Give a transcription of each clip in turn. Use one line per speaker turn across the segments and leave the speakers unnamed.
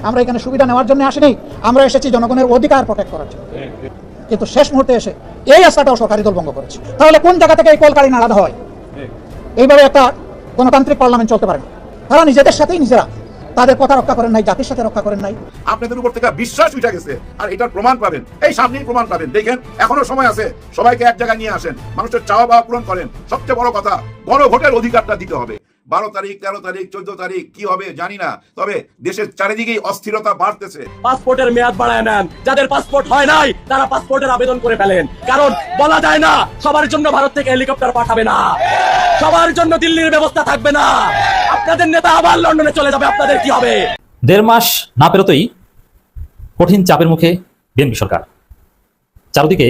আমরা এখানে সুবিধা নেওয়ার জন্য আসিনি, আমরা এসেছি জনগণের অধিকার প্রোটেক্ট করার জন্য। কিন্তু শেষ মুহূর্তে এসে এই রাস্তাটাও সরকারি দল ভঙ্গ করেছে। তাহলে কোন জায়গা থেকে এই কলকারি নাড়ানো হয়? এইভাবে একটা গণতান্ত্রিক পার্লামেন্ট চলতে পারে না। তারা নিজেদের সাথেই নিজেরা তাদের কথা রক্ষা করেন নাই, জাতির সাথে রক্ষা করেন নাই।
আপনাদের উপর থেকে বিশ্বাস উঠে গেছে, আর এটার প্রমাণ পাবেন, এই সামনেই প্রমাণ পাবেন। দেখেন এখনো সময় আছে, সবাইকে এক জায়গায় নিয়ে আসেন, মানুষের চাওয়া পাওয়া পূরণ করেন। সবচেয়ে বড় কথা, গণভোটের অধিকারটা দিতে হবে। 12 তারিখ, 13 তারিখ, 14 তারিখ কি হবে জানি না, তবে দেশের চারিদিকেই অস্থিরতা বাড়তেছে।
পাসপোর্টের মেয়াদ বাড়ায় নেন, যাদের পাসপোর্ট হয় নাই তারা পাসপোর্টের আবেদন করে ফেলেন, কারণ বলা যায় না সবার জন্য ভারত থেকে হেলিকপ্টার পাঠাবে না, সবার জন্য দিল্লির ব্যবস্থা থাকবে না। আপনাদের নেতা আবার লন্ডনে চলে যাবে, আপনাদের কি হবে?
1.5 মাস না পেরোতেই কঠিন চাপের মুখে বিএনপি সরকার। চারদিকে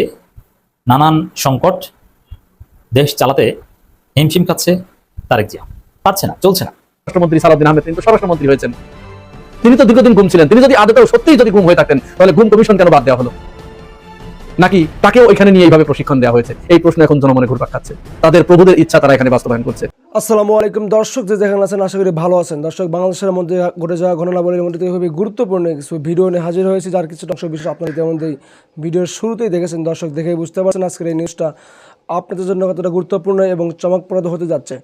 নানান সংকট, দেশ চালাতে হিমশিম খাচ্ছে তারেক জিয়া, পারছে না, চলছে না।
রাষ্ট্রমন্ত্রী সালাউদ্দিন আহমেদ কিন্তু স্বরাষ্ট্রমন্ত্রী হয়েছেন, তিনি তো দীর্ঘদিন গুম ছিলেন। তিনি যদি আদতেও সত্যিই যদি গুম হয়ে থাকতেন, তাহলে গুম কমিশন কেন বাদ দেওয়া হলো? নাকি তাকেও ওইখানে নিয়ে এইভাবে প্রশিক্ষণ দেওয়া হয়েছে? এই প্রশ্ন এখন জনমনে ঘুরপাক খাচ্ছে। তাদের প্রভুদের ইচ্ছা তারা এখানে বাস্তবায়ন করছে।
আসসালামু আলাইকুম দর্শক, যে যেখানে আছেন আশা করি ভালো আছেন। দর্শক, বাংলাদেশের মধ্যে ঘটে যাওয়া ঘটনাবলীর মধ্যে থেকে খুবই গুরুত্বপূর্ণ কিছু ভিডিও নিয়ে হাজির হয়েছে, যার কিছু দর্শক বিশেষ আপনারা ইতিমধ্যেই ভিডিওর শুরুতেই দেখেছেন। দর্শক দেখেই বুঝতে পারছেন আজকের এই নিউজটা আপনাদের জন্য কতটা গুরুত্বপূর্ণ এবং চমকপ্রদ হতে যাচ্ছে।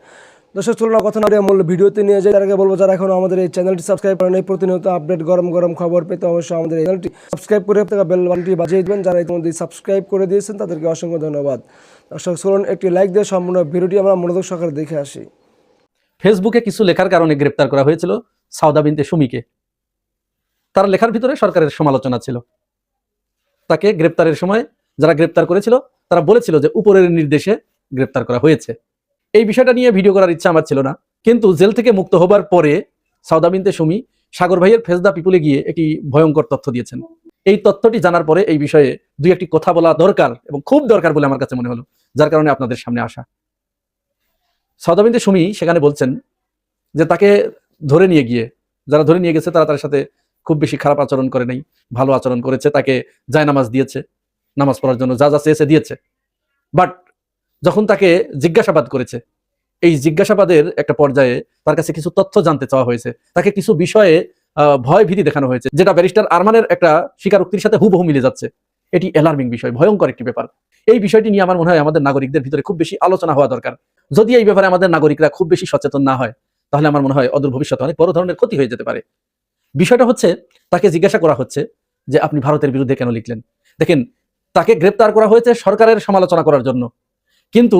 দর্শক, চলুন কথা না মূল ভিডিওতে নিয়ে যাই। তার আগে বলবো, যারা এখনো আমাদের এই চ্যানেলটি সাবস্ক্রাইব করেন, এই প্রতিনিয়ত আপডেট গরম গরম খবর পেতে অবশ্যই আমাদের এই চ্যানেলটি সাবস্ক্রাইব করে বেল বাটনটি বাজিয়ে দেবেন। যারা ইতিমধ্যে সাবস্ক্রাইব করে দিয়েছেন তাদেরকে অসংখ্য ধন্যবাদ। দর্শক, চলুন একটি লাইক দিয়ে সম্পূর্ণ ভিডিওটি আমরা মনোযোগ সহকারে দেখে আসি।
ফেসবুকে কিছু লেখার কারণে গ্রেপ্তার করা হয়েছিল সাউদা বিনতে সুমিকে। তার লেখার ভিতরে সরকারের সমালোচনা ছিল। তাকে গ্রেপ্তারের সময় যারা গ্রেপ্তার করেছিল তারা বলেছিল যে উপরের নির্দেশে গ্রেপ্তার করা হয়েছে। এই বিষয়টা নিয়ে ভিডিও করার ইচ্ছা আমার ছিল না, কিন্তু জেল থেকে মুক্ত হবার পরে সাউদা বিনতে সুমি সাগর ভাইয়ের ফেস দ্য পিপুলে গিয়ে একটি ভয়ঙ্কর তথ্য দিয়েছেন। এই তথ্যটি জানার পরে এই বিষয়ে দুই একটি কথা বলা দরকার এবং খুব দরকার বলে আমার কাছে মনে হলো, যার কারণে আপনাদের সামনে আসা। সাউদা বিনতে সুমি সেখানে বলছেন যে তাকে ধরে নিয়ে গিয়ে, যারা ধরে নিয়ে গেছে তারা তার সাথে খুব বেশি খারাপ আচরণ করে নাই, ভালো আচরণ করেছে। তাকে জায়নামাজ দিয়েছে, নামাজ পড়ার জন্য যা যা চেয়েছে দিয়েছে। বাট যখন তাকে জিজ্ঞাসাবাদ করেছে, এই জিজ্ঞাসাবাদের একটা পর্যায়ে তার কাছে কিছু তথ্য জানতে চাওয়া হয়েছে, তাকে কিছু বিষয়ে ভয় ভীতি দেখানো হয়েছে, যেটা ব্যারিস্টার আরমানের একটা স্বীকারোক্তির সাথে হুবহু মিলে যাচ্ছে। এটি অ্যালার্মিং বিষয়, ভয়ঙ্কর একটি ব্যাপার। এই বিষয়টি নিয়ে আমার মনে হয় আমাদের নাগরিকদের ভিতরে খুব বেশি আলোচনা হওয়া দরকার। যদি এই ব্যাপারে আমাদের নাগরিকরা খুব বেশি সচেতন না হয়, তাহলে আমার মনে হয় অদূর ভবিষ্যতে অনেক বড় ধরনের ক্ষতি হয়ে যেতে পারে। বিষয়টা হচ্ছে, তাকে জিজ্ঞাসা করা হচ্ছে যে আপনি ভারতের বিরুদ্ধে কেন লিখলেন। দেখেন, তাকে গ্রেপ্তার করা হয়েছে সরকারের সমালোচনা করার জন্য, কিন্তু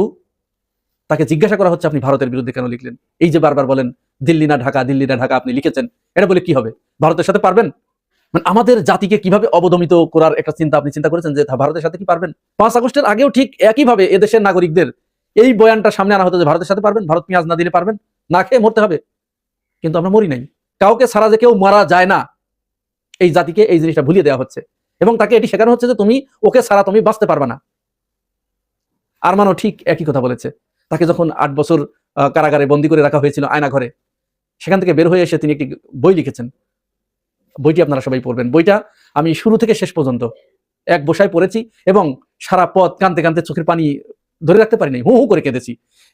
তাকে জিজ্ঞাসা করা হচ্ছে আপনি ভারতের বিরুদ্ধে কেন লিখলেন। এই যে বারবার বলেন দিল্লি না ঢাকা, দিল্লি না ঢাকা আপনি লিখেছেন, এটা বলে কি হবে? ভারতের সাথে পারবেন? মানে আমাদের জাতিকে কিভাবে অবদমিত করার একটা চিন্তা আপনি চিন্তা করেছেন যে ভারতের সাথে কি পারবেন? 5 আগস্টের আগেও ঠিক একইভাবে এদেশের নাগরিকদের এই বয়ানটা সামনে আনা হতো যে ভারতের সাথে পারবেন, ভারত পেঁয়াজ না দিলে পারবেন, না খেয়ে মরতে হবে। কিন্তু আমরা মরি নাই। কাউকে ছাড়া যে কেউ মারা যায় না, এই জাতিকে এই জিনিসটা ভুলিয়ে দেওয়া হচ্ছে এবং তাকে এটি শেখানো হচ্ছে যে তুমি ওকে ছাড়া তুমি বাঁচতে পারবে না। আরমানও ঠিক একই কথা বলেছে। তাকে যখন 8 বছর কারাগারে বন্দী করে রাখা হয়েছিল আয়না ঘরে, সেখান থেকে বের হয়ে এসে তিনি একটি বই লিখেছেন। বইটি আপনারা সবাই পড়বেন। বইটা আমি শুরু থেকে শেষ পর্যন্ত এক বসায় পড়েছি এবং সারা পথ কাঁদতে কাঁদতে চোখের পানি ধরে রাখতে পারিনি, হু হু করে কেঁদেছি।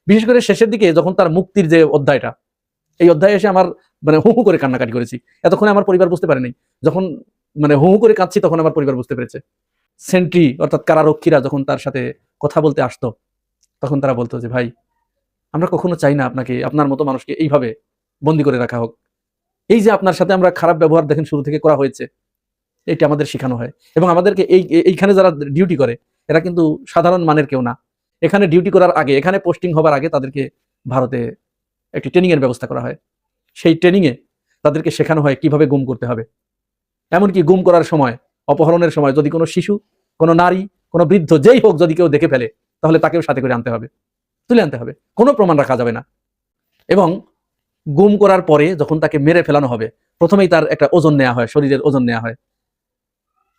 বিশেষ করে শেষের দিকে যখন তার মুক্তির যে অধ্যায়টা, এই অধ্যায়ে এসে আমার মানে হু হু করে কান্নাকাটি করেছি। এতক্ষণে আমার পরিবার বুঝতে পারেনি, যখন মানে হু হু করে কাঁদছি তখন আমার পরিবার বুঝতে পেরেছে। সেন্ট্রি অর্থাৎ কারারক্ষীরা যখন তার সাথে কথা বলতে আসতো, তখন তারা বলতো যে ভাই, আমরা কখনো চাই না আপনাকে, আপনার মতো মানুষকে এইভাবে বন্দী করে রাখা হোক। এই যে আপনার সাথে আমরা খারাপ ব্যবহার দেখেন শুরু থেকে করা হয়েছে, এটা আমাদের শেখানো হয়। এবং আমাদেরকে এইখানে যারা ডিউটি করে এরা কিন্তু সাধারণ মানের কেউ না। এখানে ডিউটি করার আগে, এখানে পোস্টিং হবার আগে তাদেরকে ভারতে একটি ট্রেনিং এর ব্যবস্থা করা হয়। সেই ট্রেনিং এ তাদেরকে শেখানো হয় কিভাবে গুম করতে হবে। এমনকি গুম করার সময়, অপহরণের সময় যদি কোনো শিশু, কোনো নারী, কোনো বৃদ্ধ, যেই হোক, যদি কেউ দেখে ফেলে তাহলে তাকেও সাথে করে আনতে হবে, তুলে আনতে হবে, কোনো প্রমাণ রাখা যাবে না। এবং গুম করার পরে যখন তাকে মেরে ফেলানো হবে, প্রথমেই তার একটা ওজন নেওয়া হয়, শরীরের ওজন নেওয়া হয়।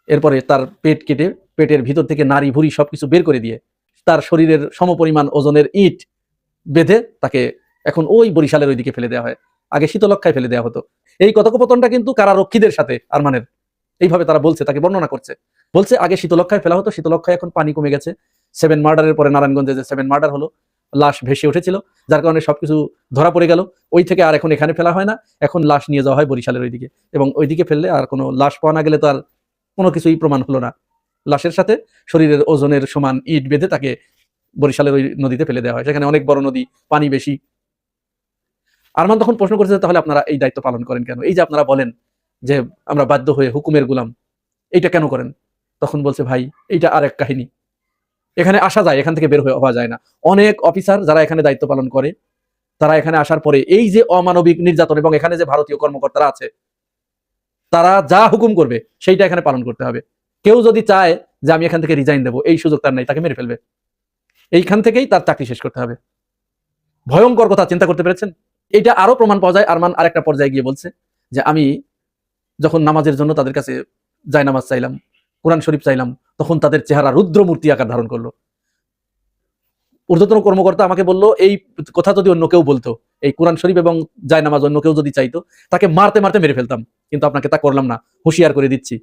এরপরে তার পেট কেটে পেটের ভিতর থেকে নাড়ি ভুঁড়ি সবকিছু বের করে দিয়ে তার শরীরের সমপরিমাণ ওজনের ইট বেঁধে তাকে এখন ওই বরিশালের ওইদিকে ফেলে দেওয়া হয়। আগে শীতলক্ষায় ফেলে দেওয়া হতো। এই কথোপকথনটা কিন্তু কারারক্ষীদের সাথে আরমানের, এইভাবে তারা বলছে, তাকে বর্ণনা করছে। বলছে আগে শীতলক্ষায় ফেলা হতো, শীতলক্ষায় এখন পানি কমে গেছে। 7 মার্ডারের পরে নারায়ণগঞ্জে যে 7 মার্ডার হলো, লাশ ভেসে উঠেছিল, যার কারণে সবকিছু ধরা পড়ে গেল। ওই থেকে আর এখন এখানে ফেলা হয় না, এখন লাশ নিয়ে যাওয়া হয় বরিশালের ওইদিকে, এবং ওইদিকে ফেললে আর কোনো লাশ পাওয়া না গেলে তো আর কোনো কিছুই প্রমাণ হলো না। লাশের সাথে শরীরের ওজনের সমান ইট বেঁধে তাকে বরিশালের ওই নদীতে ফেলে দেওয়া হয়, সেখানে অনেক বড় নদী, পানি বেশি। আরমান তখন প্রশ্ন করেছে, তাহলে আপনারা এই দায়িত্ব পালন করেন কেন? এই যে আপনারা বলেন যে আমরা বাধ্য হয়ে হুকুমের গোলাম, এইটা কেন করেন? তখন বলছে, ভাই এইটা আর এক কাহিনী, এখানে আসা যায়, এখান থেকে বের হওয়া যায় না। অনেক অফিসার যারা এখানে দায়িত্ব পালন করে, তারা এখানে আসার পরে এই যে অমানবিক নির্যাতন, এবং এখানে যে ভারতীয় কর্মকর্তারা আছে, তারা যা হুকুম করবে সেইটা এখানে পালন করতে হবে। কেউ যদি চায় যে আমি এখান থেকে রিজাইন দেবো, এই সুযোগ তার নাই, তাকে মেরে ফেলবে। এইখান থেকেই তার চাকরি শেষ করতে হবে। ভয়ঙ্কর কথা, চিন্তা করতে পেরেছেন? এটা আরো প্রমাণ পাওয়া যায়। আরমান আরেকটা পর্যায়ে গিয়ে বলছে যে আমি যখন নামাজের জন্য তাদের কাছে জায়নামাজ চাইলাম, কোরআন শরীফ চাইলাম, তখন তাদের চেহারা রুদ্রমূর্তি আকার ধারণ করলো। ঊর্ধ্বতন কর্মকর্তা আমাকে বলল, এই কথা যদি অন্য কেউ বলতো, এই কোরআন শরীফ এবং জায়নামাজ অন্য কেউ যদি চাইতো, তাকে মারতে মারতে মেরে ফেলতাম, কিন্তু আপনাকে তা করলাম না, হুঁশিয়ার করে দিচ্ছি,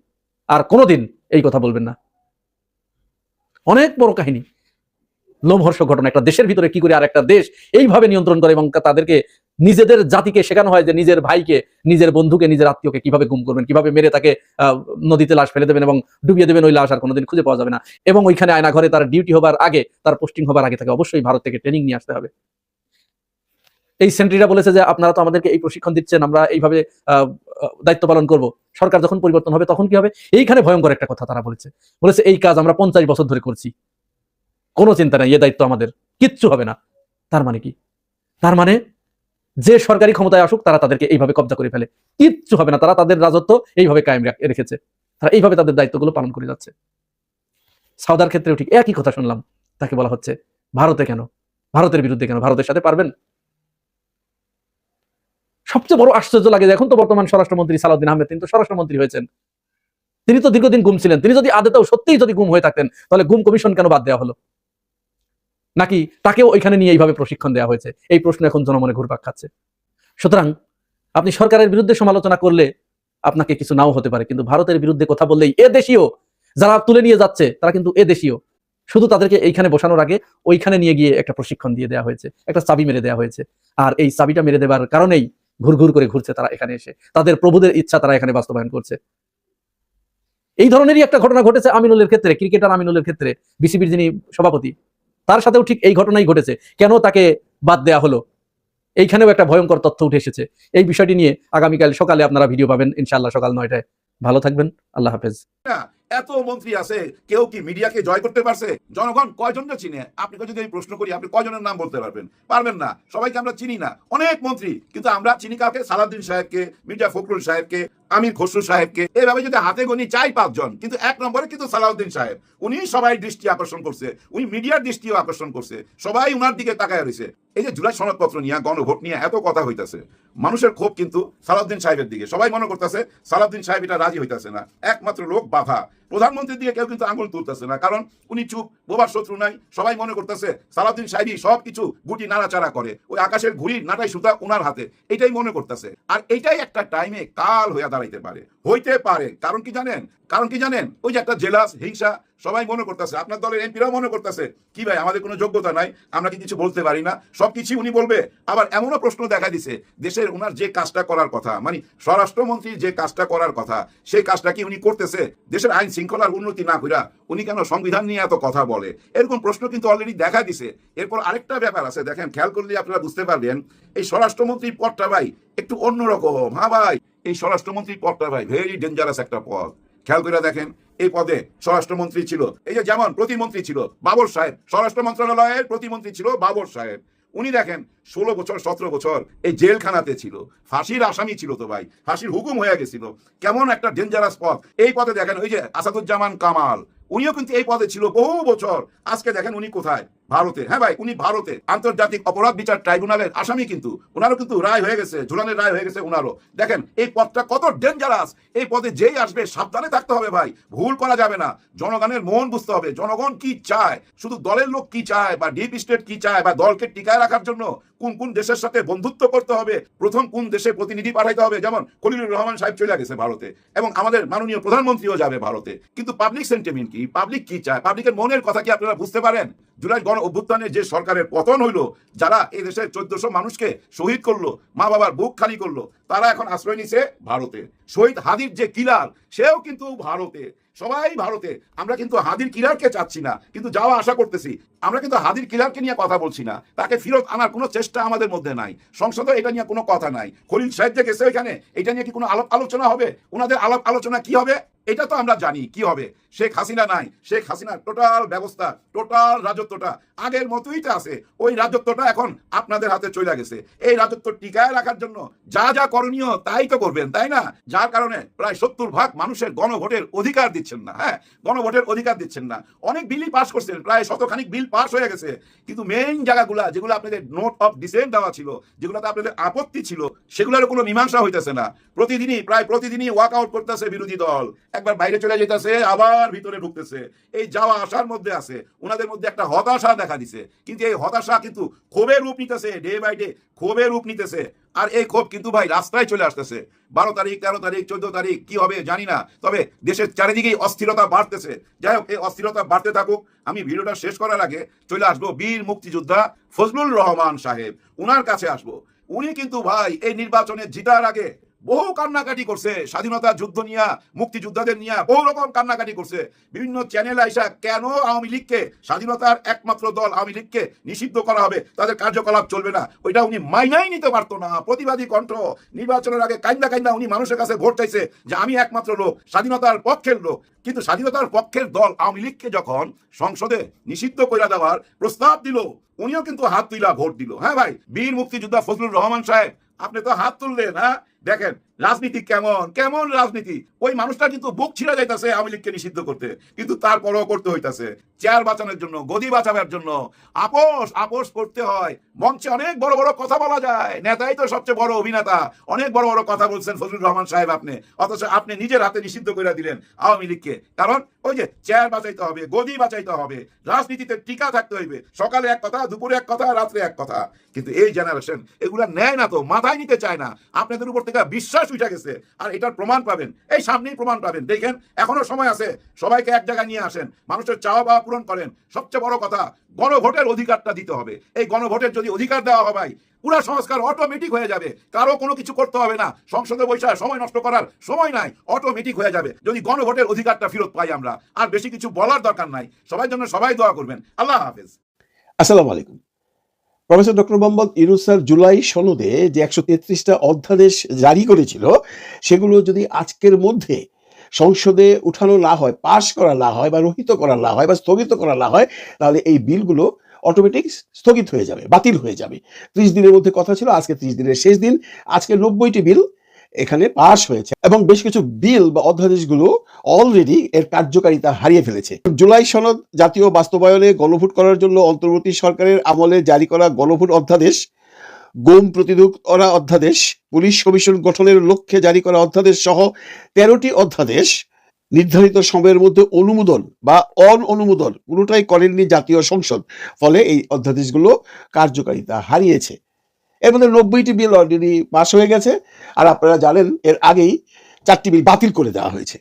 আর কোনোদিন এই কথা বলবেন না। অনেক বড় কাহিনী, লোমহর্ষক ঘটনা। একটা দেশের ভিতরে কি করে আর একটা দেশ এইভাবে নিয়ন্ত্রণ করে, এবং তাদেরকে নিজেদের জাতিকে শেখানো হয় যে নিজের ভাইকে, নিজের বন্ধুকে, নিজের আত্মীয়কে কিভাবে গুম করবেন, কিভাবে মেরে তাকে নদীতে লাশ ফেলে দেবেন এবং ডুবিয়ে দেবেন, ওই লাশ আর কোনোদিন খুঁজে পাওয়া যাবে না। এবং ওইখানে আয়না ঘরে তার ডিউটি হবার আগে, তার পোস্টিং হবার আগে তাকে অবশ্যই ভারত থেকে ট্রেনিং নিয়ে আসতে হবে। এই সেন্ট্রিরা বলেছে যে আপনারা তো আমাদেরকে এই প্রশিক্ষণ দিচ্ছেন, আমরা এইভাবে দায়িত্ব পালন করব, সরকার যখন পরিবর্তন হবে তখন কি হবে? এইখানে ভয়ঙ্কর একটা কথা তারা বলেছে এই কাজ আমরা 50 বছর ধরে করছি, কোনো চিন্তা নাই, এ দায়িত্ব আমাদের, কিচ্ছু হবে না। তার মানে কি? তার মানে যে সরকারি ক্ষমতায় আসুক তারা তাদেরকে এইভাবে কব্জা করে ফেলে, কিচ্ছু হবে না, তারা তাদের রাজত্ব এইভাবে কায়েম রেখেছে, তারা এইভাবে তাদের দায়িত্বগুলো পালন করে যাচ্ছে। সাউদার ক্ষেত্রেও ঠিক একই কথা শুনলাম, তাকে বলা হচ্ছে ভারতে কেন, ভারতের বিরুদ্ধে কেন, ভারতের সাথে পারবেন? সবচেয়ে বড় আশ্চর্য লাগে যে এখন তো বর্তমান স্বরাষ্ট্রমন্ত্রী সালাউদ্দিন আহমেদ, তিনি তো স্বরাষ্ট্রমন্ত্রী হয়েছেন, তিনি তো দীর্ঘদিন গুম ছিলেন। তিনি যদি আদতেও সত্যিই যদি গুম হয়ে থাকতেন, তাহলে গুম কমিশন কেন বাদ দেওয়া হলো? নাকি তাকেও ওইখানে নিয়ে এইভাবে প্রশিক্ষণ দেওয়া হয়েছে? এই প্রশ্ন এখন জনমনে ঘুরপাক খাচ্ছে। সুতরাং আপনি সরকারের বিরুদ্ধে সমালোচনা করলে আপনাকে কিছু নাও হতে পারে, কিন্তু ভারতের বিরুদ্ধে কথা বললেই এ দেশীয় যারা তুলে নিয়ে যাচ্ছে, তারা কিন্তু এ দেশীয়। শুধু তাদেরকে এইখানে বসানোর আগে ওইখানে নিয়ে গিয়ে একটা প্রশিক্ষণ দিয়ে দেওয়া হয়েছে, একটা চাবি মেরে দেওয়া হয়েছে, আর এই চাবিটা মেরে দেওয়ার কারণেই ঘুরঘুর করে ঘুরছে তারা এখানে এসে, তাদের প্রভুদের ইচ্ছা তারা এখানে বাস্তবায়ন করছে। এই ধরনেরই একটা ঘটনা ঘটেছে আমিনুলের ক্ষেত্রে, ক্রিকেটার আমিনুলের ক্ষেত্রে, বিসিবির যিনি সভাপতি, তার সাথেও ঠিক এই ঘটনাই ঘটেছে। কেন তাকে বাদ দেয়া হলো, এইখানেও একটা ভয়ঙ্কর তথ্য উঠে এসেছে। এই বিষয়টি নিয়ে আগামীকাল সকালে আপনারা ভিডিও পাবেন ইনশাআল্লাহ, সকাল 9টায়। ভালো থাকবেন, আল্লাহ হাফেজ।
না, এত মন্ত্রী আছে, কেউ কি মিডিয়াকে জয় করতে পারছে? জনগণ কয়জনকে চিনে? আপনাকে যদি আমি প্রশ্ন করি, আপনি কয়জনের নাম বলতে পারবেন? পারবেন না। সবাইকে আমরা চিনি না, অনেক মন্ত্রী, কিন্তু আমরা চিনি কাকে? সালাউদ্দিন সাহেবকে, মির্জা ফখরুল সাহেবকে, আমির খসরু সাহেবকে। এইভাবে যদি হাতে গনি 4-5 জন, কিন্তু 1 নম্বরে কিন্তু সালাউদ্দিন সাহেব। উনি সবাই দৃষ্টি আকর্ষণ করছে, উনি মিডিয়ার দৃষ্টিও আকর্ষণ করছে, সবাই উনার দিকে তাকায় রয়েছে। এই যে জুলাই সনদপত্র নিয়ে, গণভোট নিয়ে এত কথা হইতাছে, মানুষের ক্ষোভ কিন্তু সালাউদ্দিন সাহেবের দিকে। সবাই মনে করতেছে সালাউদ্দিন সাহেব এটা রাজি হইতাছে না, একমাত্র লোক বাধা। প্রধানমন্ত্রীর দিকে কেউ কিন্তু আঙুল তুলতেছে না, কারণ উনি চুপ, বোবার শত্রু নাই। সবাই মনে করতেছে সালাউদ্দিন সাহেবই সবকিছু গুটি নাড়াচাড়া করে, ওই আকাশের ঘুড়ির নাটাই সুতা উনার হাতে, এটাই মনে করতেছে। আর এইটাই একটা টাইমে কাল হইয়া দাঁড়াইতে পারে, হইতে পারে। কারণ কি জানেন? ওই যে একটা জেলাস, হিংসা, সবাই মনে করতেছে, আপনার দলের এমপিরাও মনে করতেছে কি ভাই আমাদের কোনো যোগ্যতা নাই, আমরা কি কিছু বলতে পারি না, সবকিছু উনি বলবে। আবার এমনও প্রশ্ন দেখা দিছে, দেশের ওনার যে কাজটা করার কথা, মানে স্বরাষ্ট্রমন্ত্রীর যে কাজটা করার কথা, সেই কাজটা কি উনি করতেছে? দেশের আইন শৃঙ্খলার উন্নতি না কইরা উনি কেন সংবিধান নিয়ে এত কথা বলে? এরকম প্রশ্ন কিন্তু অলরেডি দেখা দিছে। এরপর আরেকটা ব্যাপার আছে, দেখেন, খেয়াল করলে আপনারা বুঝতে পারবেন, এই স্বরাষ্ট্রমন্ত্রীর পদটা ভাই একটু অন্যরকম। হ্যাঁ ভাই, এই স্বরাষ্ট্রমন্ত্রীর পদটা ভাই ভেরি ডেঞ্জারাস একটা পদ। খেয়াল করে দেখেন, এই পদে স্বরাষ্ট্রমন্ত্রী ছিল, এই যে যেমন প্রতিমন্ত্রী ছিল বাবর সাহেব, স্বরাষ্ট্র মন্ত্রণালয়ের প্রতিমন্ত্রী ছিল বাবর সাহেব। উনি দেখেন 16 বছর 17 বছর এই জেলখানাতে ছিল, ফাঁসির আসামি ছিল তো ভাই, ফাঁসির হুকুম হয়ে গেছিল। কেমন একটা ডেঞ্জারাস পদ। এই পদে দেখেন ওই যে আসাদুজ্জামান কামাল, উনিও কিন্তু এই পদে ছিল বহু বছর। আজকে দেখেন উনি কোথায়? ভারতে। হ্যাঁ ভাই, উনি ভারতে আন্তর্জাতিক অপরাধ বিচার ট্রাইব্যুনালের আসামি, কিন্তু ওনারও কিন্তু রায় হয়ে গেছে, ঝুলানের রায় হয়ে গেছে ওনারও। দেখেন এই পদটা কত ডেঞ্জারাস। এই পদে যেই আসবে সাবধানে থাকতে হবে ভাই, ভুল করা যাবে না। জনগণের মন বুঝতে হবে, জনগণ কি চায়, শুধু দলের লোক কি চায়, বা ডিপ স্টেট কি চায়, বা দলকে টিকায় রাখার জন্য কোন কোন দেশের সাথে বন্ধুত্ব করতে হবে, প্রথম কোন দেশে প্রতিনিধি পাঠাইতে হবে। যেমন খলিলুর রহমান সাহেব চলে গেছে ভারতে, এবং আমাদের মাননীয় প্রধানমন্ত্রীও যাবে ভারতে। কিন্তু পাবলিক সেন্টিমেন্ট কি, পাবলিক কি চায়, পাবলিকের মনের কথা কি আপনারা বুঝতে পারেন? জুলাই অভ্যুত্থানে যে সরকারের পতন হইলো, যারা এই দেশের 1400 মানুষকে শহীদ করলো, মা বাবার বুক খালি করলো, তারা এখন আশ্রয় নিছে ভারতে। শহীদ হাদির যে কিলার, সেও কিন্তু ভারতে। সবাই ভারতে। আমরা কিন্তু হাদির কিলারকে চাচ্ছি না, কিন্তু যাওয়া আশা করতেছি। আমরা কিন্তু হাদির কিলারকে নিয়ে কথা বলছি না, তাকে ফেরত আনার কোনো চেষ্টা আমাদের মধ্যে নাই। সংসদে এটা নিয়ে কোনো কথা নাই। খলিল সাহেব যে গেছে ওইখানে, এটা নিয়ে কি কোনো আলাপ আলোচনা হবে? ওনাদের আলাপ আলোচনা কি হবে এটা তো আমরা জানি কি হবে। শেখ হাসিনা নাই, শেখ হাসিনার টোটাল ব্যবস্থা, টোটাল রাজত্বটা আগের মতোই তো আছে। ওই রাজত্বটা এখন আপনাদের হাতে চলে গেছে। এই রাজত্ব টিকায় রাখার জন্য যা যা করণীয় তাই তো করবেন, তাই না? যার কারণে প্রায় 70% মানুষের গণভোটের অধিকার দিচ্ছেন না। হ্যাঁ, গণভোটের অধিকার দিচ্ছেন না। অনেক বিলই পাস করছেন, প্রায় 100খানিক বিল পাস হয়ে গেছে, কিন্তু মেইন জায়গাগুলা যেগুলো আপনাদের নোট অফ ডিসেন্ট দেওয়া ছিল, যেগুলোতে আপনাদের আপত্তি ছিল, সেগুলোর কোনো মীমাংসা হইতেছে না। প্রায় প্রতিদিনই ওয়াক আউট করতেছে বিরোধী দল। একবার বাইরে চলে যেতেছে, আবার ভিতরে ঢুকতেছে। এই যাওয়া আসার মধ্যে আছে ওনাদের মধ্যে একটা হতাশা দেখা দিছে, কিন্তু এই হতাশা কিন্তু ক্ষোভের রূপ নিতেছে, ডে বাই ডে ক্ষোভের রূপ নিতেছে। আর এই ক্ষোভ কিন্তু ভাই রাস্তায় চলে আসতেছে। 12 তারিখ, 13 তারিখ, 14 তারিখ কি হবে জানি না, তবে দেশের চারিদিকেই অস্থিরতা বাড়তেছে। যাই হোক, এই অস্থিরতা বাড়তে থাকুক। আমি ভিডিওটা শেষ করার আগে চলে আসবো বীর মুক্তিযোদ্ধা ফজলুর রহমান সাহেব, উনার কাছে আসবো। উনি কিন্তু ভাই এই নির্বাচনে জিতার আগে বহু কান্নাকাটি করছে, স্বাধীনতা যুদ্ধ নিয়ে, মুক্তিযোদ্ধাদের নিয়ে বহু রকম কান্নাকাটি করছে। বিভিন্ন চ্যানেল আইসা কেন আওয়ামী লীগকে, স্বাধীনতার একমাত্র দল আওয়ামী লীগকে নিষিদ্ধ করা হবে, তাদের কার্যকলাপ চলবে না, ওইটা উনি মাইনাই নিতে পারতো না। প্রতিবাদী কণ্ঠ, নির্বাচনের আগে কাইন্দা উনি মানুষের কাছে ভোট চাইছে যে আমি একমাত্র লোক, স্বাধীনতার পক্ষের লোক। কিন্তু স্বাধীনতার পক্ষের দল আওয়ামী লীগকে যখন সংসদে নিষিদ্ধ করে দেওয়ার প্রস্তাব দিল, উনিও কিন্তু হাত তুইলা ভোট দিল। হ্যাঁ ভাই, বীর মুক্তিযোদ্ধা ফজলুর রহমান সাহেব, আপনি তো হাত তুললেন। হ্যাঁ, দেখেন রাজনীতি কেমন রাজনীতি। ওই মানুষটা কিন্তু বুক ছিঁড়ে যাইতেছে আওয়ামী লীগকে নিষিদ্ধ করতে, কিন্তু তারপরও করতে হইতাছে চেয়ার বাঁচানোর জন্য, গদি বাঁচাবার জন্য। আপোষ করতে হয়। মঞ্চে অনেক বড় বড় কথা বলা যায়, নেতাই তো সবচেয়ে বড় অভিনেতা। অনেক বড় বড় কথা বলছেন ফজলুর রহমান সাহেব আপনি, অথচ আপনি নিজের হাতে নিষিদ্ধ করে দিলেন আওয়ামী লীগকে। কারণ ওই যে চেয়ার বাঁচাইতে হবে, গদি বাঁচাইতে হবে, রাজনীতিতে টিকা থাকতে হইবে। সকালে এক কথা, দুপুরে এক কথা, রাত্রে এক কথা। কিন্তু এই জেনারেশন এগুলা নেয় না, তো মাথায় নিতে চায় না। আপনাদের উপর থেকে বিশ্বাস উঠে গেছে, আর এটার প্রমাণ পাবেন এই সামনেই প্রমাণ পাবেন। দেখেন এখনো সময় আছে, সবাইকে এক জায়গায় নিয়ে আসেন, মানুষের চাওয়া পাওয়া পূরণ করেন। সবচেয়ে বড় কথা, গণভোটের অধিকারটা দিতে হবে। এই গণভোটের যদি অধিকার দেওয়া হয় ভাই, পুরা সংস্কার অটোমেটিক হয়ে যাবে। কারো কোনো কিছু করতে হবে না, সংসদে বৈশাখ সময় নষ্ট করার সময় নাই, অটোমেটিক হয়ে যাবে যদি গণভোটের অধিকারটা ফেরত পাই আমরা। আর বেশি কিছু বলার দরকার নাই। সবার জন্য সবাই দোয়া করবেন। আল্লাহ হাফেজ।
আসসালামু আলাইকুম। Professor doctor Mohammad Yunus sir July সনদে যে 133টা অধ্যাদেশ জারি করেছিল, সেগুলো যদি আজকের মধ্যে সংসদে উঠানো না হয়, পাশ করা না হয়, বা রহিত করা না হয়, বা স্থগিত করা না হয়, তাহলে এই বিলগুলো অটোমেটিক স্থগিত হয়ে যাবে, বাতিল হয়ে যাবে। 30 দিনের মধ্যে কথা ছিল, আজকে 30 দিনের শেষ দিন। আজকে 90টি বিল এখানে পাশ হয়েছে, এবং বেশ কিছু বিল বা অধ্যাদেশগুলো অলরেডি এর কার্যকারিতা হারিয়ে ফেলেছে। জুলাই সনদ জাতীয় বাস্তবায়নে গণভোট করার জন্য অন্তর্বর্তী সরকারের আমলে জারি করা গণভোট অধ্যাদেশ, গুম প্রতিরোধ করা অধ্যাদেশ, পুলিশ কমিশন গঠনের লক্ষ্যে জারি করা অধ্যাদেশ সহ 13টি অধ্যাদেশ নির্ধারিত সময়ের মধ্যে অনুমোদন বা অনুমোদন কোনোটাই করেননি জাতীয় সংসদ। ফলে এই অধ্যাদেশগুলো কার্যকারিতা হারিয়েছে। এর মধ্যে 90টি বিল অলরেডি পাস হয়ে গেছে, আর আপনারা জানেন এর আগেই 4টি বিল বাতিল করে দেওয়া হয়েছে।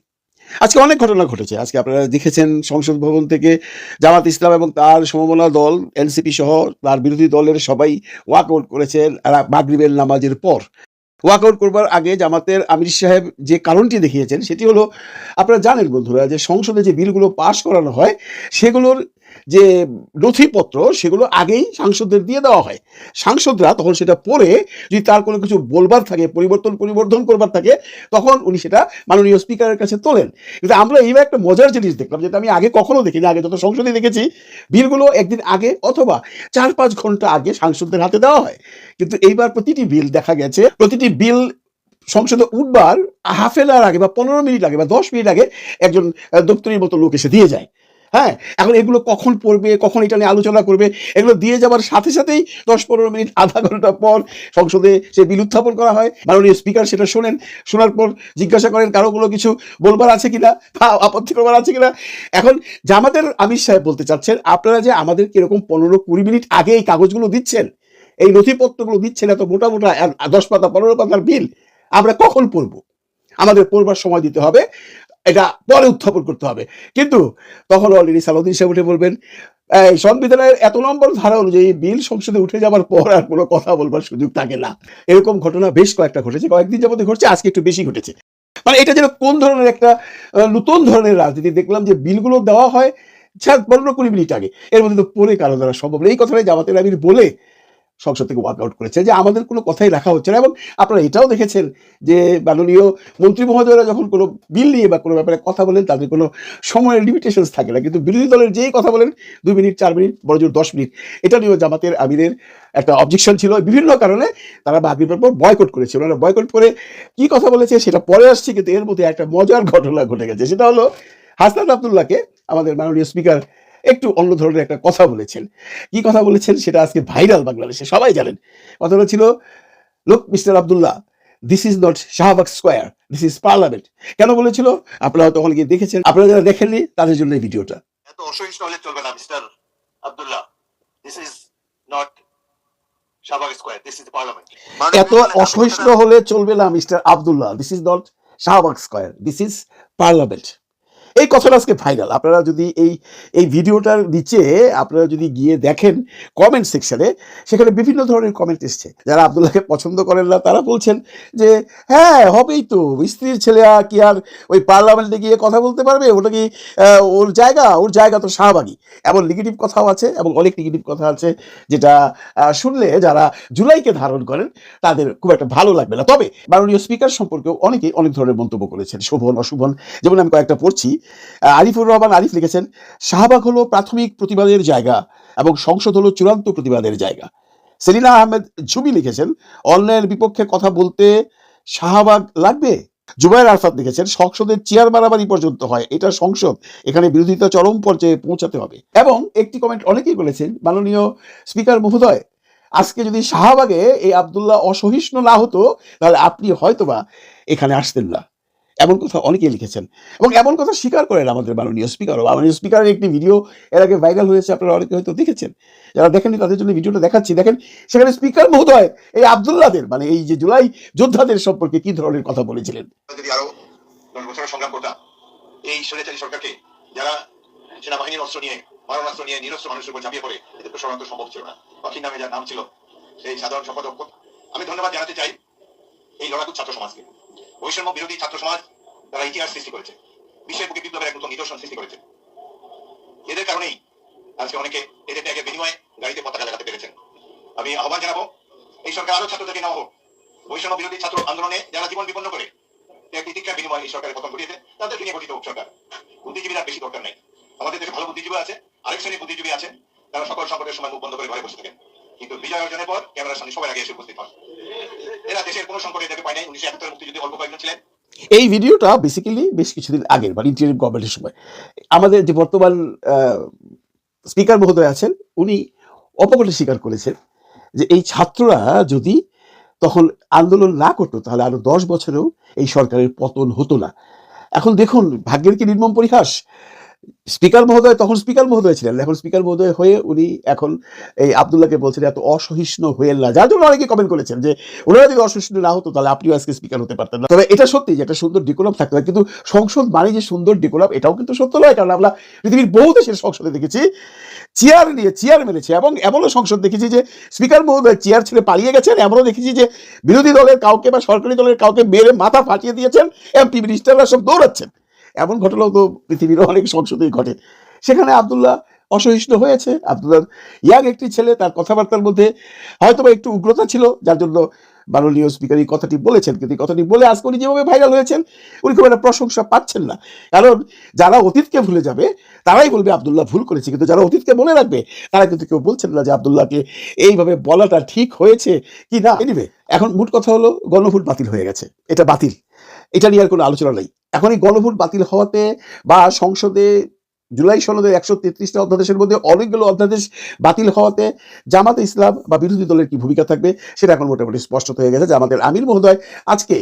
আজকে অনেক ঘটনা ঘটেছে। আজকে আপনারা দেখেছেন সংসদ ভবন থেকে জামাত ইসলাম এবং তার সমমনা দল এনসিপি সহ তার বিরোধী দলের সবাই ওয়াকআউট করেছেন মাগরিবের নামাজের পর। ওয়াকআউট করবার আগে জামাতের আমির সাহেব যে কারণটি দেখিয়েছেন সেটি হলো, আপনারা জানেন বন্ধুরা, যে সংসদে যে বিলগুলো পাশ করানো হয় সেগুলোর যে নথিপত্র সেগুলো আগেই সাংসদদের দিয়ে দেওয়া হয়। সাংসদরা তখন সেটা পড়ে যদি তার কোনো কিছু বলবার থাকে, পরিবর্তন করবার থাকে, তখন উনি সেটা মাননীয় স্পিকারের কাছে তোলেন। কিন্তু আমরা এইবার একটা মজার জিনিস দেখলাম, যেটা আমি আগে কখনো দেখিনি। আগে যত সংসদে দেখেছি বিলগুলো একদিন আগে অথবা 4-5 ঘন্টা আগে সাংসদদের হাতে দেওয়া হয়, কিন্তু এইবার প্রতিটি বিল দেখা গেছে, প্রতিটি বিল সংসদে উঠবার হাফ এন আওয়ার আগে বা 15 মিনিট আগে বা 10 মিনিট আগে একজন দপ্তরির মতো লোক এসে দিয়ে যায়। হ্যাঁ, এখন এগুলো কখন পড়বে, কখন এটা নিয়ে আলোচনা করবে, এগুলো দিয়ে যাবার সাথে সাথেই 10-15 মিনিট, আধা ঘন্টা পর সংসদে সে বিল উত্থাপন করা হয়। মাননীয় স্পিকার সেটা শোনেন, শোনার পর জিজ্ঞাসা করেন কারো কোনো কিছু বলবার আছে কিনা বা আপত্তি করবার আছে কিনা। এখন জামাতের আমির সাহেব বলতে চাচ্ছেন, আপনারা যে আমাদের কিরকম 15-20 মিনিট আগে এই কাগজগুলো দিচ্ছেন, এই নথিপত্রগুলো দিচ্ছেন, এত মোটা 10 পাতা 15 পাতার বিল, আমরা কখন পড়বো? আমাদের পড়বার সময় দিতে হবে, এটা পরে উত্থাপন করতে হবে। কিন্তু তখন অলরেডি সালাউদ্দিন সাহেব উঠে বলবেন, এই সংবিধানের এত নম্বর ধারা অনুযায়ী বিল সংসদে উঠে যাবার পর আর কোনো কথা বলবার সুযোগ থাকে না। এরকম ঘটনা বেশ কয়েকটা ঘটেছে, কয়েকদিন যাবত ঘটছে, আজকে একটু বেশি ঘটেছে। মানে এটা যেন কোন ধরনের একটা নতুন ধরনের রাজনীতি দেখলাম, যে বিলগুলো দেওয়া হয় 15-20 মিনিট আগে, এর মধ্যে তো পরে কারো দ্বারা সম্ভব না। এই কথাটাই জামাতের আমির বলে সংসদ থেকে ওয়ার্কআউট করেছে যে আমাদের কোনো কথাই রাখা হচ্ছে না। এবং আপনারা এটাও দেখেছেন যে মাননীয় মন্ত্রী মহোদয়রা যখন কোনো বিল নিয়ে বা কোনো ব্যাপারে কথা বলেন, তাদের কোনো সময়ের লিমিটেশনস থাকে না, কিন্তু বিরোধী দলের যেই কথা বলেন 2 মিনিট, 4 মিনিট, বড়জোর 10 মিনিট, এটা নিয়েও জামাতের আমিরের একটা অবজেকশন ছিল। বিভিন্ন কারণে তারা মাগরিবের পর বয়কট করেছে। ওনারা বয়কট করে কি কথা বলেছে সেটা পরে আসছে, কিন্তু এর মধ্যে একটা মজার ঘটনা ঘটে গেছে। সেটা হলো হাসনাত আব্দুল্লাহকে আমাদের মাননীয় স্পিকার একটু অন্য ধরনের একটা কথা বলেছেন। কি কথা বলেছেন সেটা আজকে ভাইরাল বাংলাদেশে, সবাই জানেন। কথাটা ছিল, লোক mister Abdullah, this is not Shahbag square, this is parliament. কেন বলেছিল আপনারা হয়তো ওখানে গিয়ে দেখেছেন, আপনারা যারা দেখেননি তাদের জন্য এই ভিডিওটা।
এত অসহিষ্ণু হলে চলবে না mister Abdullah, this is not Shahbag square, this is parliament.
এত অসহিষ্ণু হলে চলবে না mister Abdullah, this is not Shahbag square, this is parliament. এই কথাটা আজকে ভাইরাল। আপনারা যদি এই ভিডিওটার নিচে আপনারা যদি গিয়ে দেখেন কমেন্ট সেকশনে, সেখানে বিভিন্ন ধরনের কমেন্ট এসছে। যারা আব্দুল্লাহকে পছন্দ করেন না তারা বলছেন যে হ্যাঁ হবেই তো, স্ত্রীর ছেলে কি আর ওই পার্লামেন্টে গিয়ে কথা বলতে পারবে? ওটা কি ওর জায়গা তো শাহবাগী। এমন নেগেটিভ কথাও আছে এবং অনেক নেগেটিভ কথা আছে, যেটা শুনলে যারা জুলাইকে ধারণ করেন তাদের খুব একটা ভালো লাগবে না। তবে মাননীয় স্পিকার সম্পর্কেও অনেকেই অনেক ধরনের মন্তব্য করেছেন, শোভন অশুভন। যেমন আমি কয়েকটা পড়ছি। আরিফুর রহমান আরিফ লিখেছেন, শাহবাগ হলো প্রাথমিক প্রতিবাদের জায়গা এবং সংসদ হলো চূড়ান্ত প্রতিবাদের জায়গা। সেলিনা আহমেদ ঝুমি লিখেছেন, অন্যায়ের বিপক্ষে কথা বলতে শাহবাগ লাগবে। জুবায়ের আরফাত লিখেছেন, সংসদের চেয়ার মারামারি পর্যন্ত হয়, এটা সংসদ, এখানে বিরোধিতা চরম পর্যায়ে পৌঁছাতে হবে। এবং একটি কমেন্ট অনেকেই বলেছেন, মাননীয় স্পিকার মহোদয়, আজকে যদি শাহবাগে এই আব্দুল্লাহ অসহিষ্ণু না হতো তাহলে আপনি হয়তোবা এখানে আসতেন না। এমন কথা অনেকেই লিখেছেন এবং এমন কথা স্বীকার করেন আমাদের মাননীয় স্পিকারও। মাননীয় স্পিকারের একটি ভিডিও এর আগে ভাইরাল হয়েছে, আপনারা অনেকে হয়তো দেখেছেন। যারা দেখেননি তাদের জন্য ভিডিওটা দেখাচ্ছি, দেখেন। সেখানে স্পিকার মহোদয় এই আব্দুল্লাহদের, মানে এই যে জুলাই যোদ্ধাদের সম্পর্কে কি ধরনের কথা বলেছিলেন।
যদি আরো 10 বছরের সংগ্রাম করতাম এই স্বৈরাচারী সরকারকে, যারা সেনাবাহিনীর অস্ত্র নিয়ে, মারণাস্ত্র নিয়ে নিরস্ত্র মানুষের উপর ঝাঁপিয়ে পড়ে, এদের তো সরানো সম্ভব ছিল না। পাখির নামে যার নাম ছিল সেই সাধারণ সম্পাদক। আমি ধন্যবাদ জানাতে চাই এই লড়াকু ছাত্র সমাজকে, বৈষম্য বিরোধী ছাত্র সমাজ। তারা ইতিহাস সৃষ্টি করেছে, বিশ্বের বুকে বিপ্লবের এক নতুন নিদর্শন সৃষ্টি করেছে। এদের কারণেই আজকে অনেকে এদের ত্যাগের বিনিময়ে গাড়িতে পতাকা লাগাতে পেরেছেন। আমি আহ্বান জানাবো এই সরকার আরো ছাত্রদেরকে নেওয়া হোক। বৈষম্য বিরোধী ছাত্র আন্দোলনে যারা জীবন বিপন্ন করে ত্যাগ তিতিক্ষার বিনিময়ে এই সরকারের পতন ঘটিয়েছে, তাদেরকে নিয়ে গঠিত হোক সরকার। বুদ্ধিজীবীরা বেশি দরকার নেই। আমাদের দেশে ভালো বুদ্ধিজীবী আছে, আরেক শ্রেণীর বুদ্ধিজীবী আছে, তারা সকল সংকটের সময় মুখ বন্ধ করে ঘরে বসে থাকেন, কিন্তু বিজয় অর্জনের পর ক্যামেরার সামনে সবার আগে এসে উপস্থিত হন। এরা দেশের কোনো সংকটে এদেরকে পায় নাই। 1971 মুক্তিযুদ্ধে অল্প কয়েকজন ছিলেন।
এই ভিডিওটা বেসিক্যালি বেশ কিছুদিন আগের, মানে ইন্টারিম গভর্নমেন্টের সময় আমাদের যে বর্তমান স্পিকার মহোদয় আছেন, উনি অপকটে স্বীকার করেছেন যে এই ছাত্ররা যদি তখন আন্দোলন না করতো তাহলে আরো 10 বছরেও এই সরকারের পতন হতো না। এখন দেখুন ভাগ্যের কি নির্মম পরিহাস। স্পিকার মহোদয় তখন স্পিকার মহোদয় ছিলেন, এখন স্পিকার মহোদয় হয়ে উনি এখন এই আব্দুল্লাহকে বলছেন এত অসহিষ্ণু হয়েন না, যার জন্য অনেকে কমেন্ট করেছেন যে ওনারা যদি অসহিষ্ণু না হতো তাহলে আপনিও আজকে স্পিকার হতে পারতেন না। তবে এটা সত্যি যে একটা সুন্দর ডেকোরাম থাকতে হয়, কিন্তু সংসদ মানে যে সুন্দর ডেকোরাম এটাও কিন্তু সত্য নয়। কারণ আমরা পৃথিবীর বহু দেশের সংসদে দেখেছি চেয়ার মেরেছে, এবং এমনও সংসদ দেখেছি যে স্পিকার মহোদয় চেয়ার ছেড়ে পালিয়ে গেছেন, এমনও দেখেছি যে বিরোধী দলের কাউকে বা সরকারি দলের কাউকে মেরে মাথা ফাটিয়ে দিয়েছেন, এমপি মিনিস্টাররা সব দৌড়াচ্ছেন। এমন ঘটনাও তো পৃথিবীর অনেক সংসদেই ঘটে। সেখানে আব্দুল্লাহ অসহিষ্ণু হয়েছে। আব্দুল্লাহ ইয়াং একটি ছেলে, তার কথাবার্তার মধ্যে হয়তোবা একটু উগ্রতা ছিল, যার জন্য মাননীয় স্পিকার এই কথাটি বলেছেন। কিন্তু এই কথাটি বলে আজকে উনি যেভাবে ভাইরাল হয়েছেন, উনি খুব একটা প্রশংসা পাচ্ছেন না। কারণ যারা অতীতকে ভুলে যাবে তারাই বলবে আব্দুল্লাহ ভুল করেছে, কিন্তু যারা অতীতকে মনে রাখবে তারা কিন্তু কেউ বলছেন না যে আব্দুল্লাহকে এইভাবে বলাটা ঠিক হয়েছে কি না। এনিওয়ে, এখন মোট কথা হলো গণভোট বাতিল হয়ে গেছে, এটা বাতিল, এটা নিয়ে আর কোনো আলোচনা নেই। এখন এই গণভোট বাতিল হওয়াতে বা সংসদে জুলাই সনদের 133টা অধ্যাদেশের মধ্যে অনেকগুলো অধ্যাদেশ বাতিল হওয়াতে জামাতে ইসলাম বা বিরোধী দলের কি ভূমিকা থাকবে সেটা এখন মোটামুটি স্পষ্ট হয়ে গেছে। যে আমাদের আমির মহোদয় আজকে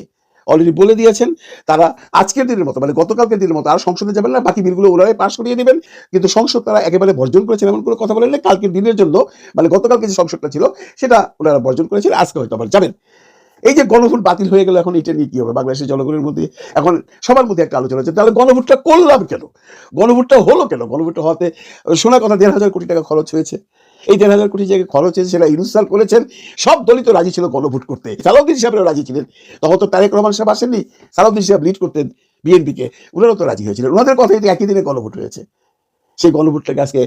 অলরেডি বলে দিয়েছেন তারা আজকের দিনের মতো, মানে গতকালকের দিনের মতো আর সংসদে যাবেন না, বাকি বিলগুলো ওনারাই পাশ করিয়ে দেবেন। কিন্তু সংসদ তারা একেবারে বর্জন করেছেন, এমন কোনো কথা বলেন না। কালকের দিনের জন্য, মানে গতকালকে যে সংসদটা ছিল সেটা ওনারা বর্জন করেছেন, আজকে হয়তো আবার যাবেন। এই যে গণভোট বাতিল হয়ে গেল, এখন এটা নিয়ে কি হবে বাংলাদেশের জনগণের মধ্যে? এখন সবার মধ্যে একটা আলোচনা হচ্ছে, তাহলে গণভোটটা করলাম কেন, গণভোটটা হলো কেন? গণভোটটা হওয়াতে শোনা কথা 1,500 কোটি টাকা খরচ হয়েছে। এই 1,500 কোটি জায়গায় খরচ হয়েছে, সেটা ইউনূস স্যার করেছেন। সব দলই তো রাজি ছিল গণভোট করতে, সালাউদ্দিন সাহেবরা রাজি ছিলেন, তখন তো তারেক রহমান সাহেব আসেননি, সালাউদ্দিন সাহেব লিড করতেন বিএনপিকে, ওনারাও তো রাজি হয়েছিলেন, ওনাদের কথাই তো একই দিনে গণভোট হয়েছে। সেই গণভোটটাকে আজকে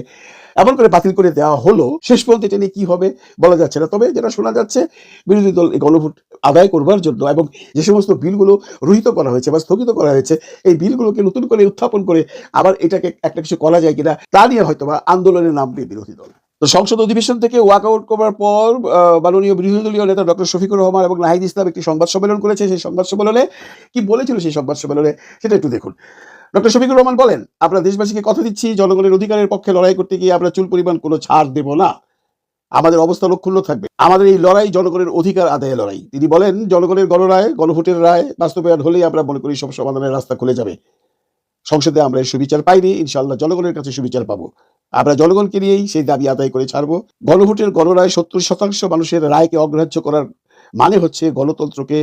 এমন করে বাতিল করে দেওয়া হলো, শেষ পর্যন্ত এটা নিয়ে কি হবে বলা যাচ্ছে না। তবে যেটা শোনা যাচ্ছে, বিরোধী দল এই গণভোট আদায় করবার জন্য এবং যে সমস্ত বিলগুলো রহিত করা হয়েছে বা স্থগিত করা হয়েছে, এই বিলগুলোকে নতুন করে উত্থাপন করে আবার এটাকে একটা কিছু করা যায় কিনা তা নিয়ে হয়তো বা আন্দোলনের নামবে বিরোধী দল। তো সংসদ অধিবেশন থেকে ওয়াক আউট করার পর মাননীয় বিরোধী দলীয় নেতা ডক্টর শফিকুর রহমান এবং নাহিদ ইসলাম একটি সংবাদ সম্মেলন করেছে। সেই সংবাদ সম্মেলনে কি বলেছিল, সেই সংবাদ সম্মেলনে সেটা একটু দেখুন। ডক্টর শফিকুর রহমান বলেন, আমরা দেশবাসীকে কথা দিচ্ছি, জনগণের অধিকারের পক্ষে লড়াই করতে গিয়ে আমরা চুল পরিমাণ কোনো ছাড় দেব না, আমাদের অবস্থা লক্ষণ্য থাকবে, আমাদের এই লড়াই জনগণের অধিকার আদায়ের লড়াই। তিনি বলেন, জনগণের গণরায়, গণভোটের রায় বাস্তবায়ন হলেই আমরা মনে করি সব সমাধানের রাস্তা খুলে যাবে। সংসদে আমরা এই সুবিচার পাইনি, ইনশাআল্লাহ জনগণের কাছে সুবিচার পাবো। আমরা জনগণকে নিয়েই সেই দাবি আদায় করে ছাড়বো। গণভোটের গণরায় 70% মানুষের রায়কে অগ্রাহ্য করার মানে হচ্ছে গণতন্ত্রকে,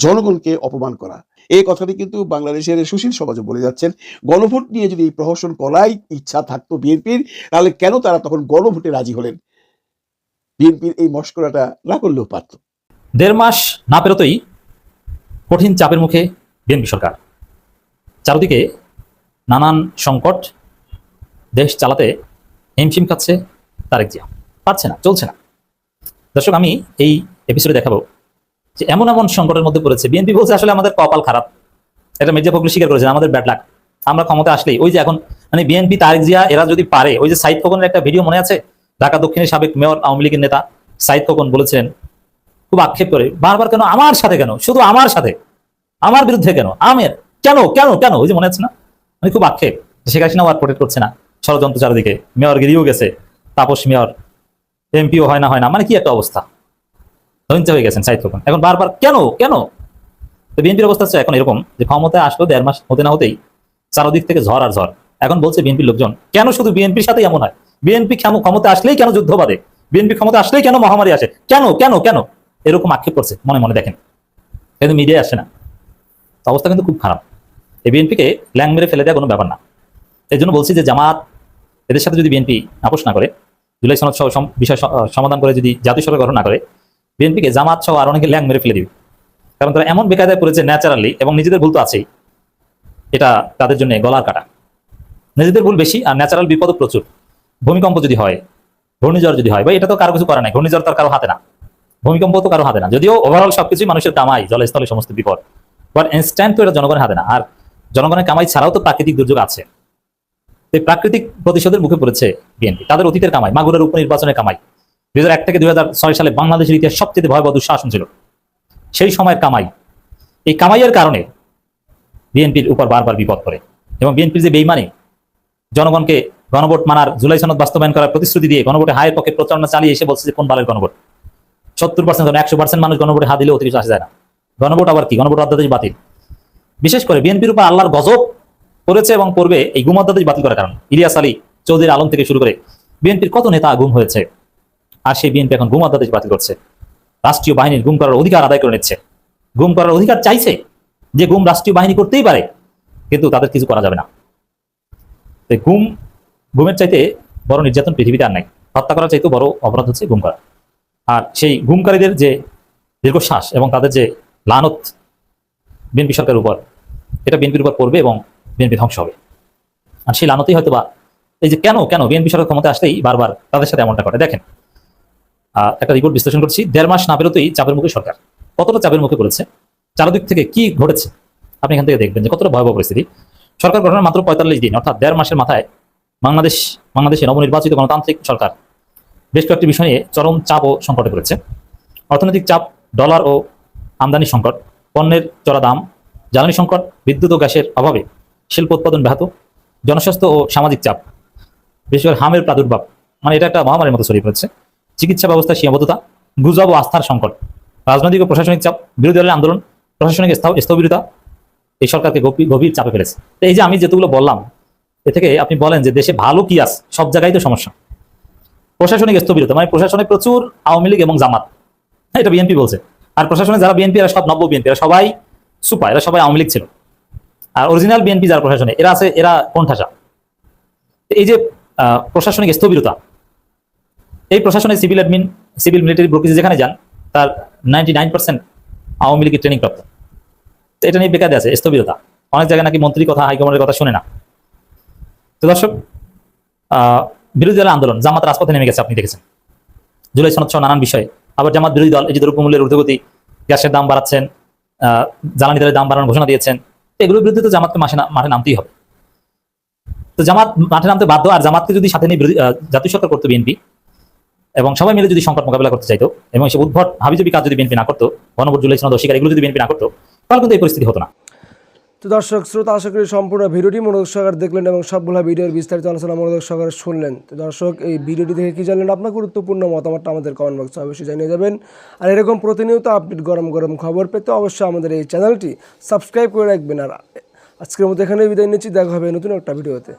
জনগণকে অপমান করা। এই কথাটি কিন্তু বাংলাদেশের সুশীল সমাজও বলে যাচ্ছেন। গণভোট নিয়ে যদি এই প্রহসন করাই ইচ্ছা থাকতো বিএনপির, তাহলে কেন তারা তখন গণভোটে রাজি হলেন? বিএনপির এই মস্করাটা না করলেও পারত।
1.5 মাস না পেরোতেই কঠিন চাপের মুখে বিএনপি সরকার। চারদিকে নানান সংকট, দেশ চালাতে হিমশিম খাচ্ছে তারেক জিয়া, পারছে না, চলছে না। দর্শক, আমি এই এপিসোডে দেখাবো যে এমন এমন সংকটের মধ্যে পড়েছে বিএনপি। বলছে আসলে আমাদের কপাল খারাপ, এটা মির্জা ফখরুল স্বীকার করেছেন, আমাদের ব্যাড লাক, আমরা ক্ষমতা আসলেই ওই যে এখন মানে বিএনপি তারেক জিয়া এরা যদি পারে, ওই যে সাইদ খোকনের একটা ভিডিও মনে আছে, ঢাকা দক্ষিণের সাবেক মেয়র আওয়ামী লীগের নেতা সাইদ খোকন বলেছিলেন, খুব আক্ষেপ করে বারবার, কেন আমার সাথে, কেন শুধু আমার সাথে, আমার বিরুদ্ধে কেন, আমের কেন কেন কেন, ওই যে মনে আছে না, মানে খুব আক্ষেপ। শেখ হাসিনাও আর প্রোটেক্ট করছে না, ষড়যন্ত্র চারিদিকে, মেয়র গিরিও গেছে, তাপস মেয়র, এমপিও হয় না, মানে কি একটা অবস্থা, ধৈর্য হয়ে গেছেন সাইদ খোকন। এখন বারবার কেন কেন, তো বিএনপির অবস্থা হচ্ছে এখন এরকম যে ক্ষমতায় আসলো 1.5 মাস হতে না হতেই চারদিক থেকে ঝড় আর ঝড়। এখন বলছে বিএনপির লোকজন, কেন শুধু বিএনপির সাথে এমন হয়, বিএনপি ক্ষমতা আসলেই কেন যুদ্ধ বাঁধে, বিএনপি ক্ষমতা আসলেই কেন মহামারী আসে, কেন কেন কেন, এরকম আক্ষেপ করছে মনে মনে। দেখেন, কিন্তু মিডিয়ায় আসে না, তো অবস্থা কিন্তু খুব খারাপ। এই বিএনপিকে ল্যাং মেরে ফেলে দেওয়া কোনো ব্যাপার না। এই জন্য বলছি যে জামাত এদের সাথে যদি বিএনপি আপোষ না করে, জুলাই সনদ সহ বিষয় সমাধান করে যদি জাতীয় সরকার গঠন না করে, বিএনপিকে জামাত সহ আর অনেকে ল্যাং মেরে ফেলে দিবে। কারণ তারা এমন বেকায়দায় পড়েছে ন্যাচারালি, এবং নিজেদের ভুল তো আছেই, এটা তাদের জন্য গলার কাটা। নিজেদের ভুল বেশি আর ন্যাচারাল বিপদও প্রচুর। ভূমিকম্প যদি হয়, ঘূর্ণিঝড় যদি হয়, ভাই এটা তো কারো কিছু করা নাই, ঘূর্ণিঝড় তো কারো হাতে না, ভূমিকম্প তো কারো হাতে না, যদিও ওভারঅল সবকিছুই মানুষের কামাই, জলস্থলে সমস্ত বিপদ, বাট ইনস্ট্যান্ট তো এটা জনগণের হাতে না। আর জনগণের কামাই ছাড়াও তো প্রাকৃতিক দুর্যোগ আছে। এই প্রাকৃতিক প্রতিশোধের মুখে পড়েছে বিএনপি, তাদের অতীতের কামাই, মাগুরার উপনির্বাচনের কামাই, 2001 থেকে 2006 সালে বাংলাদেশের ইতিহাস সবচেয়ে ভয়াবহ দুঃশাসন ছিল, সেই সময়ের কামাই। এই কামাইয়ের কারণে বিএনপির উপর বারবার বিপদ পড়ে, এবং বিএনপির যে বেইমানি, জনগণকে গণভোট মানার, জুলাই সনদ বাস্তবায়ন করার প্রতিশ্রুতি দিয়ে গণভোটে হায়ের পক্ষে প্রচারণা চালিয়ে এসে বলছে যে কোন বালের গণভোট, 70% 100% মানুষ গণভোটে হা দিলে অতিরিক্ত আসা যায় না। গণভোট আবার কি, গণভোট অধ্যাদেশ বাতিল। বিশেষ করে বিএনপির উপর আল্লাহর গজব করেছে এবং করবে এই গুম অধ্যাদেশ বাতিল করার কারণ। ইলিয়াস আলী, চৌধুরী আলম থেকে শুরু করে বিএনপির কত নেতা গুম হয়েছে, আর সেই বিএনপি এখন গুম অধ্যাদেশ বাতিল করছে। রাষ্ট্রীয় বাহিনীর গুম করার অধিকার আদায় করে নিচ্ছে, গুম করার অধিকার চাইছে, যে গুম রাষ্ট্রীয় বাহিনী করতেই পারে, কিন্তু তাদের কিছু করা যাবে না। গুমের চাইতে বড় নির্যাতন পৃথিবীতে আর নাই। হত্যা করার চাইতে বড় অপরাধ হচ্ছে গুম করা। আর সেই গুমকারীদের যে দীর্ঘশ্বাস এবং তাদের যে লানত বিএনপি সরকারের উপর, এটা বিএনপির উপর পড়বে এবং বিএনপি ধ্বংস হবে। আর সেই লানতেই হয়তো বা এই যে কেন কেন বিএনপি সরকার ক্ষমতা আসলেই বারবার তাদের সাথে এমনটা করে। দেখেন, একটা রিপোর্ট বিশ্লেষণ করছি। 1.5 মাস না বেরোতেই চাপের মুখে সরকার। কতটা চাপের মুখে পড়েছে, চারদিক থেকে কি ঘটেছে আপনি এখান থেকে দেখবেন যে কতটা ভয়াবহ পরিস্থিতি। সরকার গঠনের মাত্র 45 দিন, অর্থাৎ 1.5 মাসের মাথায় বাংলাদেশে নবনির্বাচিত গণতান্ত্রিক সরকার বেশ কয়েকটি বিষয় নিয়ে চরম চাপ ও সংকটে পড়েছে। অর্থনৈতিক চাপ, ডলার ও আমদানি সংকট, পণ্যের চড়া দাম, জ্বালানি সংকট, বিদ্যুৎ ও গ্যাসের অভাবে শিল্প উৎপাদন ব্যাহত, জনস্বাস্থ্য ও সামাজিক চাপ, বিশেষ করে হামের প্রাদুর্ভাব, মানে এটা একটা মহামারীর মতো ছড়িয়ে পড়েছে, চিকিৎসা ব্যবস্থার সীমাবদ্ধতা, গুজব ও আস্থার সংকট, রাজনৈতিক ও প্রশাসনিক চাপ, বিরোধী দলের আন্দোলন, প্রশাসনিক স্থবিরতা এই সরকারকে গভীর চাপে ফেলেছে। তো এই যে আমি যেগুলো বললাম, এ থেকে আপনি বলেন যে দেশে ভালো কি আছে, সব জায়গায় তো সমস্যা। প্রশাসনিক স্থবিরতা, মানে প্রশাসনে প্রচুর আওয়ামী লীগ এবং জামাত, এটা বিএনপি বলছে, আর প্রশাসনে যারা বিএনপি এরা সব নব্য বিএনপি, এরা সবাই সুপা, এরা সবাই আওয়ামী লীগ ছিল। আর অরিজিনাল বিএনপি যারা প্রশাসনে এরা আছে, এরা কোণঠাসা। এই যে প্রশাসনিক স্থবিরতা, এই প্রশাসনে সিভিল অ্যাডমিন, সিভিল মিলিটারি ব্রোকেজ যেখানে যান তার 99% আওয়ামী লীগের ট্রেনিং প্রাপ্ত। তো এটা নিয়ে বেকায়দা আছে, স্থবিরতা। অনেক জায়গায় নাকি মন্ত্রী কথা, হাইকমান্ডের কথা শুনে না। তো দর্শক, বিরোধী দলের আন্দোলন, জামাত রাজপথে নেমে গেছে, আপনি দেখেছেন জুলাই সনদ সহ নানান বিষয়ে। আবার জামাত বিরোধী দল এই যে দ্রব্যমূল্যের ঊর্ধ্বগতি, গ্যাসের দাম বাড়াচ্ছেন, জ্বালানি তেলের দাম বাড়ানোর ঘোষণা দিয়েছেন। এগুলোর বিরুদ্ধে তো জামাতকে মাঠে নামতেই হবে। তো জামাত মাঠে নামতে বাধ্য। আর জামাতকে যদি সাথে নিয়ে জাতীয় সরকার করতো বিএনপি, এবং সবাই মিলে যদি সংকট মোকাবিলা করতে চাইতো, এবং সে উদ্ভট হাবিজাবি কাজ যদি বিএনপি না করতো, গণভোট, জুলাই সনদ অস্বীকার, এগুলো যদি বিএনপি না করতো, তাহলে কিন্তু এই পরিস্থিতি হতো না।
তো দর্শক শ্রোতা, আশা করি সম্পূর্ণ ভিডিওটি মনোযোগ সহকারে দেখলেন এবং সবগুলো ভিডিওর বিস্তারিত আলোচনা মনোযোগ সহকারে শুনলেন। তো দর্শক, এই ভিডিওটি দেখে কি জানলেন, আপনার গুরুত্বপূর্ণ মতামতটা আমাদের কমেন্ট বক্সে অবশ্যই জানিয়ে যাবেন। আর এরকম প্রতিনিয়ত আপডেট, গরম গরম খবর পেতে অবশ্যই আমাদের এই চ্যানেলটি সাবস্ক্রাইব করে রাখবেন। আর আজকের মতো এখানে বিদায় নিচ্ছি, দেখা হবে নতুন একটা ভিডিওতে।